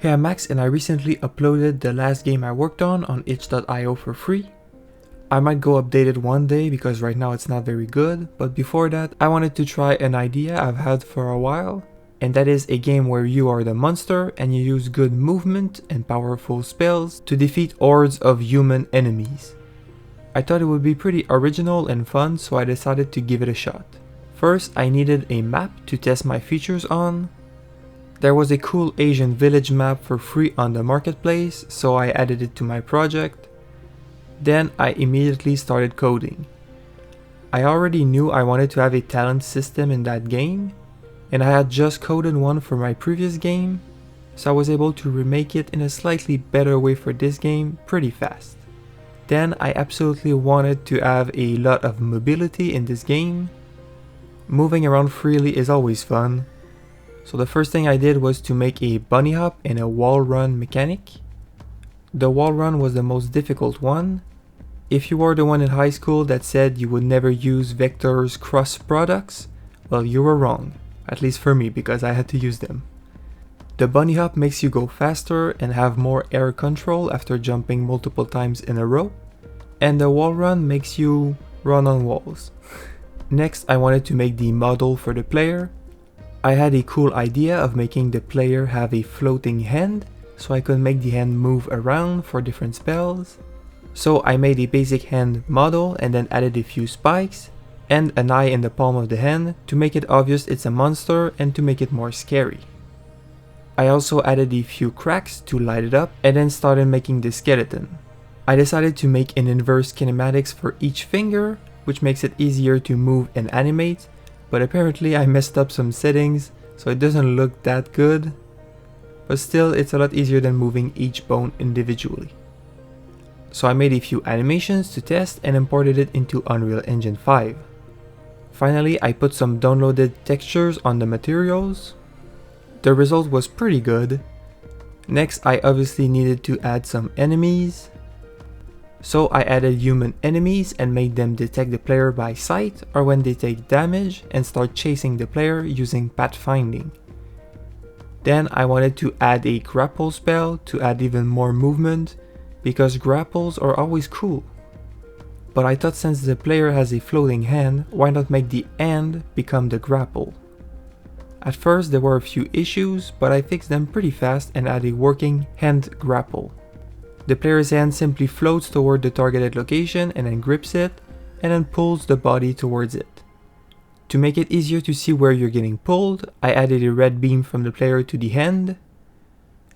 Hey, I'm Max and I recently uploaded the last game I worked on itch.io for free. I might go update it one day because right now it's not very good, but before that I wanted to try an idea I've had for a while, and that is a game where you are the monster and you use good movement and powerful spells to defeat hordes of human enemies. I thought it would be pretty original and fun, so I decided to give it a shot. First, I needed a map to test my features on. There was a cool Asian village map for free on the marketplace, so I added it to my project. Then I immediately started coding. I already knew I wanted to have a talent system in that game, and I had just coded one for my previous game, so I was able to remake it in a slightly better way for this game pretty fast. Then I absolutely wanted to have a lot of mobility in this game. Moving around freely is always fun. So the first thing I did was to make a bunny hop and a wall run mechanic. The wall run was the most difficult one. If you were the one in high school that said you would never use Vector's cross products, well, you were wrong, at least for me, because I had to use them. The bunny hop makes you go faster and have more air control after jumping multiple times in a row, and the wall run makes you run on walls. Next, I wanted to make the model for the player. I had a cool idea of making the player have a floating hand, so I could make the hand move around for different spells. So I made a basic hand model and then added a few spikes and an eye in the palm of the hand to make it obvious it's a monster and to make it more scary. I also added a few cracks to light it up and then started making the skeleton. I decided to make an inverse kinematics for each finger, which makes it easier to move and animate. But apparently I messed up some settings, so it doesn't look that good. But still, it's a lot easier than moving each bone individually. So I made a few animations to test and imported it into Unreal Engine 5. Finally, I put some downloaded textures on the materials. The result was pretty good. Next, I obviously needed to add some enemies. So I added human enemies and made them detect the player by sight or when they take damage and start chasing the player using pathfinding. Then I wanted to add a grapple spell to add even more movement, because grapples are always cool. But I thought since the player has a floating hand, why not make the hand become the grapple? At first there were a few issues, but I fixed them pretty fast and added a working hand grapple. The player's hand simply floats toward the targeted location and then grips it, and then pulls the body towards it. To make it easier to see where you're getting pulled, I added a red beam from the player to the hand.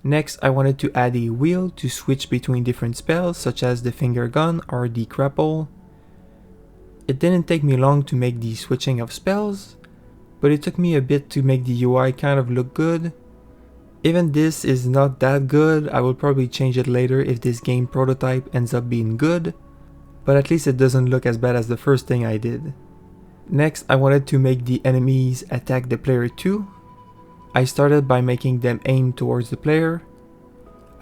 Next, I wanted to add a wheel to switch between different spells such as the finger gun or the grapple. It didn't take me long to make the switching of spells, but it took me a bit to make the UI kind of look good. Even this is not that good. I will probably change it later if this game prototype ends up being good, but at least it doesn't look as bad as the first thing I did. Next, I wanted to make the enemies attack the player too. I started by making them aim towards the player.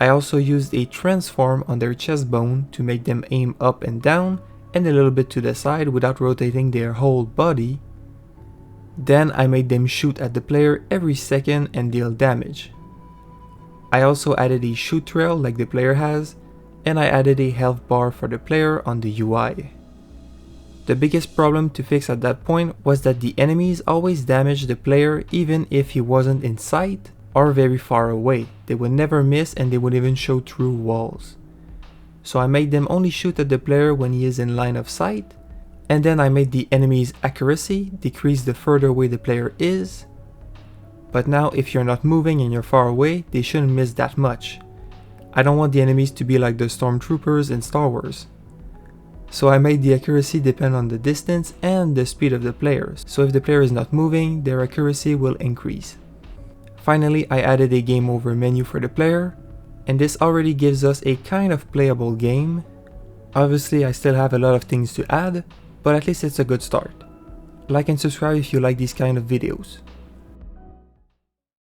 I also used a transform on their chest bone to make them aim up and down and a little bit to the side without rotating their whole body. Then I made them shoot at the player every second and deal damage. I also added a shoot trail like the player has, and I added a health bar for the player on the UI. The biggest problem to fix at that point was that the enemies always damaged the player even if he wasn't in sight or very far away. They would never miss and they would even show through walls. So I made them only shoot at the player when he is in line of sight, and then I made the enemy's accuracy decrease the further away the player is. But now if you're not moving and you're far away, they shouldn't miss that much. I don't want the enemies to be like the stormtroopers in Star Wars. So I made the accuracy depend on the distance and the speed of the players. So if the player is not moving, their accuracy will increase. Finally, I added a game over menu for the player, and this already gives us a kind of playable game. Obviously, I still have a lot of things to add, but at least it's a good start. Like and subscribe if you like these kind of videos.